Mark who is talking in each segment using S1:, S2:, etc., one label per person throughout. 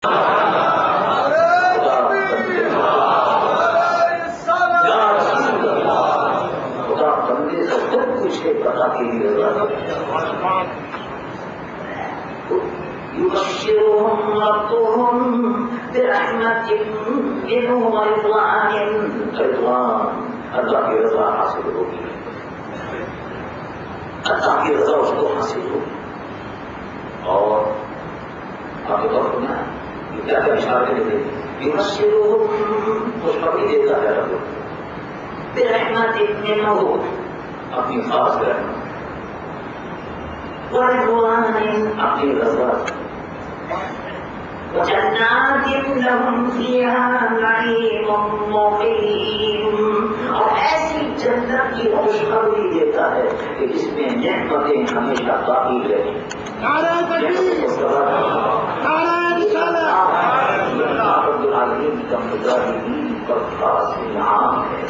S1: يبشرهم ربهم برحمة منه ورضوان اللہ کی رضا حاصل ہوگی، اللہ کی رضا اس کو حاصل ہوگی. اور آپ کو سنا کیا کیا اشارے دیتے ہیں؟ یبشرهم خوشخبری دیتا ہے رب برحمت منه اپنی خاص رحمت، ورضوان اپنی رضا، وجنات لهم فيها نعيم مقيم اور ایسی جنت کی خوشخبری دیتا ہے کہ جس میں نعمتیں ہمیشہ باقی رہیں. نعرہ تکبیر، نعرہ رسالت. رب العالمین کا مجاہدین پر خاص انعام ہے.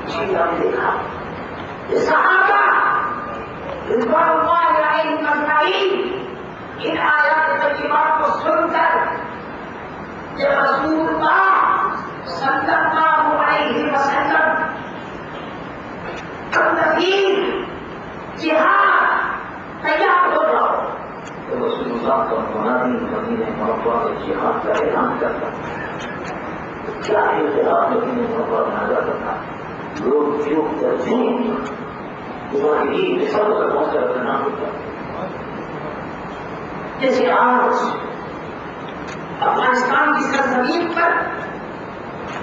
S1: اسی طرح دیکھا صحابہ رضوان اللہ علیہم اجمعین ان آیات طیبات کو سن کر کہ رسول اللہ صلی اللہ علیہ وسلم تنفیر جہاد تیار ہو جاؤ تو رسول اللہ کا منادی مدینہ منورہ میں جہاد کا اعلان کرتا. کیا اختلاف مدینہ منورہ میں نظر کرتا لوگ جو کرتے ہیں مجاہدین سب کا پہنچ کر نام ہوتا. جیسے آج افغانستان کی سرزمین پر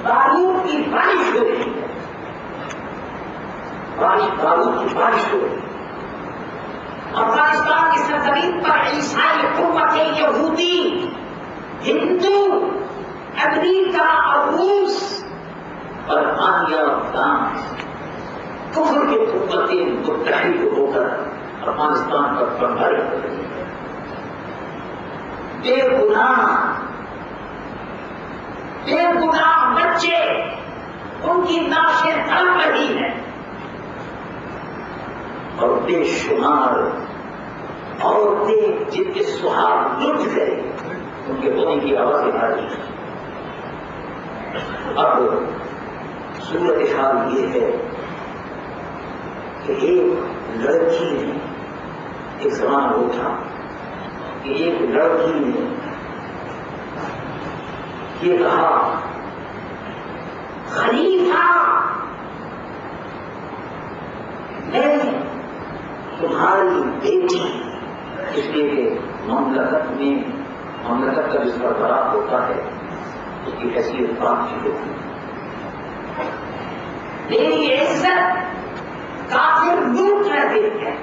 S1: بارود کی بارش ہو رہی ہے، بارود کی بارش ہو رہی ہے. افغانستان کی سرزمین پر عیسائی قوتیں یہودی، ہندو، امریکہ اور روس اور برطانیہ اور فرانس کفر کی قوتیں متحد ہو کر افغانستان پر بمباری کر رہی ہیں. بے گناہ بچے ان کی لاشیں تڑپ رہی ہیں اور بے شمار عورتیں جن کے سہاگ لٹ گئے ان کے رونے کی آوازیں آ رہی ہیں. اب صورت حال یہ ہے کہ ایک لڑکی نے ایک زمان اٹھا کہ ایک لڑکی نے یہ کہا خلیفہ میں تمہاری بیٹی، اس لیے کہ مملکت کا جس پر برات ہوتا ہے اس کی حیثیت بات کی ہوتی ہے. میری عزت کافر لوٹ رہے ہیں.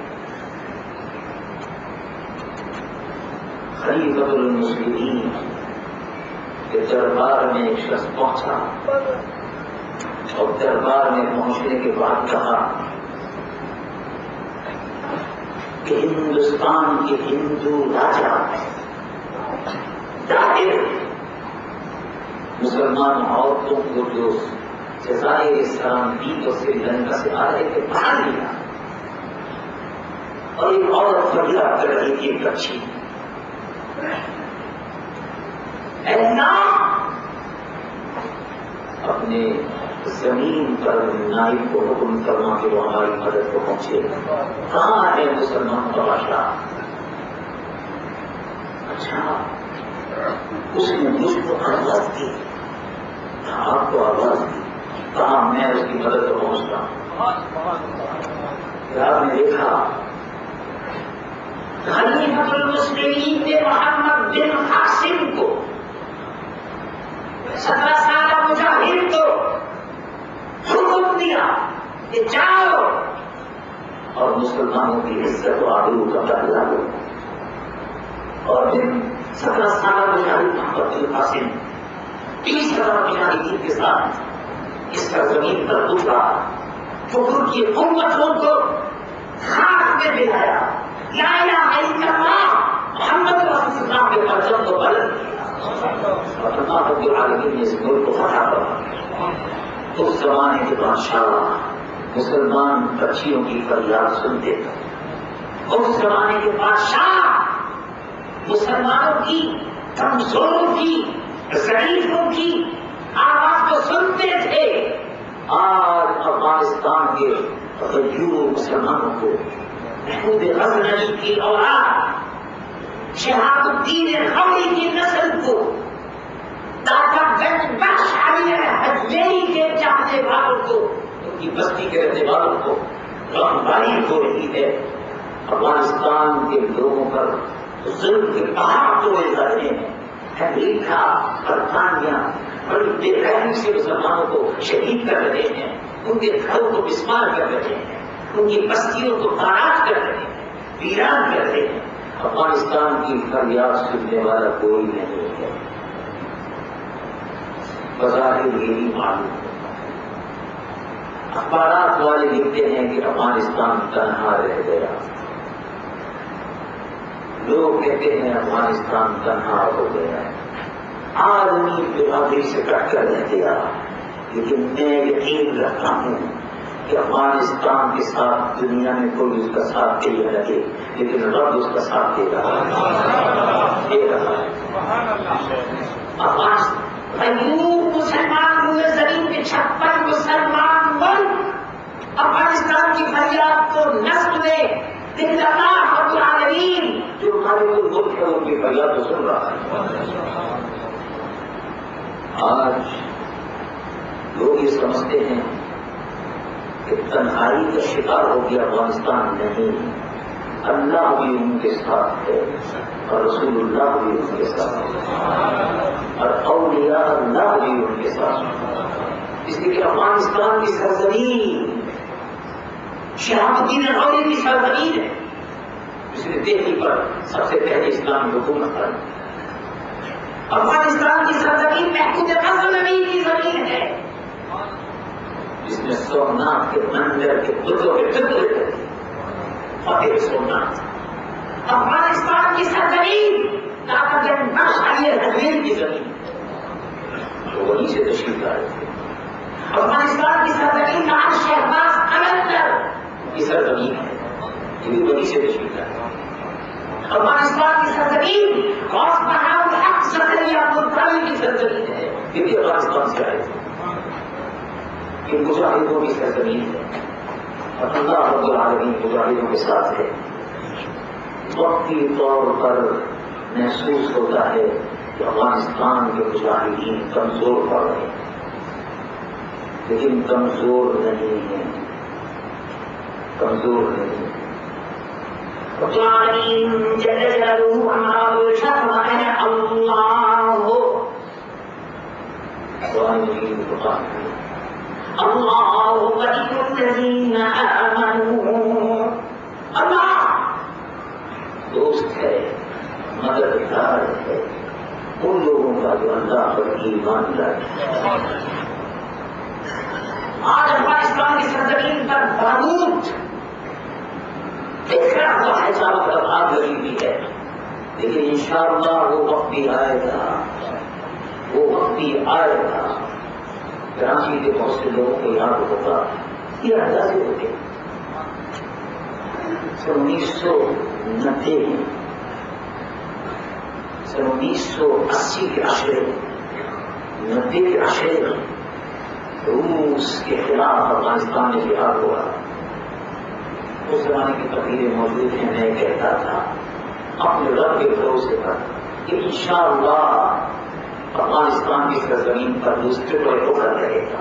S1: خلیفۃ المسلمین کے دربار میں ایک شخص پہنچا اور دربار میں پہنچنے کے بعد کہا کہ ہندوستان کے ہندو راجا ظاہر مسلمان عورتوں کو جو سزائے اسلام دی تو سری لنکا سے آ رہے تھے باہر لیا اور ایک عورت فریاد کر رہی تھی ایک بچی، اپنے زمین پر نائب کو حکم کرنا کہ وہ ہماری مدد کو پہنچے. کہاں ہے مسلمان کا بادشاہ؟ اچھا اس نے مجھ کو آواز دی، آپ کو آواز دی، کہاں میں اس کی مدد کو پہنچتا ہوں. آپ نے دیکھا خلیفۃ المسلمین نے محمد بن قاسم کو 17 سالہ مجاہد کو حکم دیا کہ جاؤ اور مسلمانوں کی عزت و آبرو کا بدلہ لو. اور پھر 17 سالہ مجاہد محمد بن قاسم 30 ہزار مجاہدین کے ساتھ اس سرزمین پر اترا، کفر کی قوتوں کو خاک میں ملایا، لا الہ الا اللہ محمد رسول اللہ کے پرچم کو بلند کیا اور اللہ رب العالمین نے اس ملک کو فتح کرا. اس زمانے کے بادشاہ مسلمان بچیوں کی فریاد سنتے تھے. اس زمانے کے بادشاہ مسلمانوں کی کمزوروں کی، ضعیفوں کی آواز کو سنتے تھے. آج افغانستان کے غیور مسلمانوں کو محمود غزنوی کی اولاد، شہاب الدین غوری کی نسل کو، دادا گنج بخش علی حجویری کے چاہنے والوں کو، ان کی بستی کے رہنے والوں کو غمباری ہو رہی ہے. افغانستان کے لوگوں پر ظلم کے پہاڑ توڑے جا رہے ہیں. امریکہ، برطانیہ بڑی بے رحمی سے مسلمانوں کو شہید کر رہے ہیں، ان کے گھروں کو بسمار کر رہے ہیں، ان کی بستیوں کو خراب کر رہے ہیں، ویران کر رہے ہیں. افغانستان کی فریاد سننے والا کوئی نہیں ہے. بظاہر یہی معلوم ہے. اخبارات والے لکھتے ہیں کہ افغانستان تنہا رہ گیا. لوگ کہتے ہیں افغانستان تنہا ہو گیا. آدمی برادری سے کٹ کر رہ گیا. لیکن میں یقین رکھتا ہوں کہ افغانستان کے ساتھ دنیا میں کوئی اس کا ساتھ دے نہ لگے، لیکن رب اس کا ساتھ دے رہا ہے. غیور مسلمان ہوئے زمین کے 56 مسلمان ملک افغانستان کی فریاد کو نسل میں لیکن اللہ رب العالمین جو ہمارے ملک ہے ان کی فریاد کو سن رہا ہے. آج لوگ یہ سمجھتے ہیں کہ تنہائی کا شکار ہو گیا افغانستان. نہیں، اللہ بھی ان کے ساتھ ہے اور رسول اللہ بھی ان کے ساتھ ہے اور اولیاء اللہ بھی ان کے ساتھ ہے. اس لیے کہ افغانستان کی سرزمین شہاب الدین غوری کی سرزمین ہے. اس نے دہلی پر سب سے پہلے اسلامی حکومت کر. افغانستان کی سرزمین محمود غزنوی کی زمین ہے جس میں سومناتھ کے مندر کے بتوں کے ٹکڑے تھے. فتح سومناتھ. افغانستان کی سرزمین دادا گنج بخش علی حجویری کی زمین تو وہیں سے تشریف لائے تھے. افغانستان کی سرزمین نواز شہباز قلندر کی سرزمین ہے، یہ بھی وہیں سے تشریف لائے. افغانستان کی سرزمین غوث بہاؤ الحق زکریا ملتائی کی سرزمین ہے، یہ بھی افغانستان سے آئے تھے. یہ مجاہدوں کی سرزمین ہے اور اللہ رب العالمین مجاہدوں کے ساتھ ہے. وقتی طور پر محسوس ہوتا ہے کہ افغانستان کے مجاہدین کمزور پڑ رہے ہیں، لیکن کمزور نہیں ہیں، کمزور نہیں ہیں. جل جلالہ ہمارا شرم ہے اللہ اللہ ولی الذین آمنوا. اللہ دوست ہے، مددگار ہے ان لوگوں کا جو اللہ پر ایمان لاتے. آج افغانستان کی سرزمین پر بارود دیکھ رہا ہوا ہے، چاروں طرف آگ لگی ہوئی ہے، لیکن انشاءاللہ وہ وقت بھی آئے گا، وہ وقت بھی آئے گا. کراچی کے بہت سے لوگوں کو یاد ہوگا یہ اندازے ہوتے 1980 کے عشرے 90 کے عشرے میں روس کے خلاف افغانستان میں جہاد ہوا. اس زمانے کی تقریریں موجود ہیں. میں کہتا تھا اپنے رب کے بھروسے پر کہ انشاءاللہ افغانستان کی سرزمین پر دوسرے پر ہوکر رہے گا.